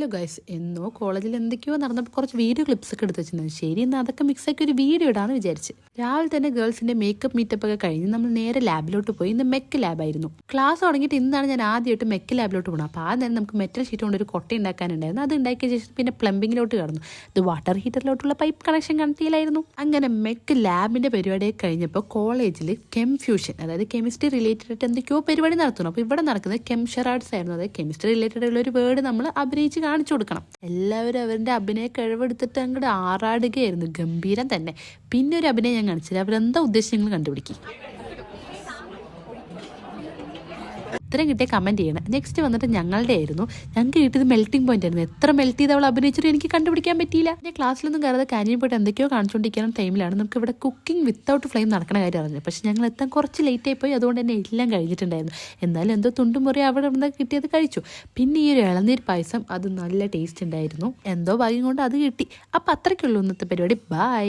Hello guys, എന്നോ കോളേജിൽ എന്തൊക്കെയോ നടന്നപ്പോൾ കുറച്ച് വീഡിയോ ക്ലിപ്സ് ഒക്കെ എടുത്ത് വെച്ചിട്ടുണ്ടായിരുന്നു. ശരി, എന്നാൽ അതൊക്കെ മിക്സാക്കി ഒരു വീഡിയോ ഇടാന്ന് വിചാരിച്ച് രാവിലെ തന്നെ ഗേൾസിന്റെ മേക്കപ്പ് മീറ്റപ്പ് ഒക്കെ കഴിഞ്ഞ് നമ്മൾ നേരെ ലാബിലോട്ട് പോയി. ഇന്ന് മെക്ക് ലാബായിരുന്നു. ക്ലാസ് തുടങ്ങിയിട്ട് ഇന്നാണ് ഞാൻ ആദ്യമായിട്ട് മെക്ക് ലാബിലോട്ട് പോകുന്നത്. അപ്പോൾ ആ നേരം നമുക്ക് മെറ്റൽ ഷീറ്റ് കൊണ്ട് ഒരു കൊട്ട ഉണ്ടാക്കാനുണ്ടായിരുന്നു. അത് ഉണ്ടാക്കിയ ശേഷം പിന്നെ പ്ലംബിങ്ങിലോട്ട് കടന്നു. ഇത് വാട്ടർ ഹീറ്ററിലോട്ടുള്ള പൈപ്പ് കണക്ഷൻ കണക്റ്റിയിലായിരുന്നു. അങ്ങനെ മെക്ക് ലാബിന്റെ പരിപാടിയൊക്കെ കഴിഞ്ഞപ്പോൾ കോളേജിൽ കെംഫ്യൂഷൻ, അതായത് കെമിസ്ട്രി റിലേറ്റഡ് ആയിട്ട് എന്തൊക്കെയോ പരിപാടി നടത്തുന്നു. അപ്പോൾ ഇവിടെ നടക്കുന്നത് കെംഷറാർട്സ് ആയിരുന്നു. അതായത് കെമിസ്ട്രി റിലേറ്റഡ് ഉള്ള ഒരു വേർഡ് നമ്മൾ അഭിനയിച്ച് കാണിച്ചു കൊടുക്കണം. എല്ലാവരും അവരുടെ അഭിനയ കഴിവെടുത്തിട്ട് അങ്ങോട്ട് ആറാടുകയായിരുന്നു. ഗംഭീരം തന്നെ. പിന്നെ ഒരു അഭിനയം ഞാൻ കാണിച്ചില്ല. അവരെന്താ ഉദ്ദേശങ്ങൾ കണ്ടുപിടിക്കും. ഇത്രയും കിട്ടിയ കമൻറ്റ് ചെയ്യണം. നെക്സ്റ്റ് വന്നിട്ട് ഞങ്ങളുടെ ആയിരുന്നു. ഞങ്ങൾക്ക് കിട്ടിയത് മെൽറ്റിംഗ് പോയിന്റ് ആയിരുന്നു. എത്ര മെൽറ്റ് ചെയ്ത് അവൾ അഭിനയിച്ചിട്ട് എനിക്ക് കണ്ടുപിടിക്കാൻ പറ്റിയില്ല. എൻ്റെ ക്ലാസ്സിലൊന്നും കയറാതെ കാര്യം പോയിട്ട് എന്തൊക്കെയോ കാണിച്ചുകൊണ്ടിരിക്കുന്ന ടൈമിലാണ് നമുക്ക് ഇവിടെ കുക്കിംഗ് വിത്തൗട്ട് ഫ്ലെയിം നടക്കണ കാര്യം അറിഞ്ഞത്. പക്ഷെ ഞങ്ങൾ എത്താൻ കുറച്ച് ലേറ്റ് ആയിപ്പോയി. അതുകൊണ്ട് തന്നെ എല്ലാം കഴിഞ്ഞിട്ടുണ്ടായിരുന്നു. എന്നാലും എന്തോ തുണ്ടും മുറി അവിടെ നിന്ന് കിട്ടിയത് കഴിച്ചു. പിന്നെ ഈ ഒരു ഇളനീർ പായസം, അത് നല്ല ടേസ്റ്റ് ഉണ്ടായിരുന്നു. എന്തോ ഭാഗ്യം കൊണ്ട് അത് കിട്ടി. അപ്പം അത്രയ്ക്കുള്ളൂ ഇന്നത്തെ പരിപാടി. ബൈ.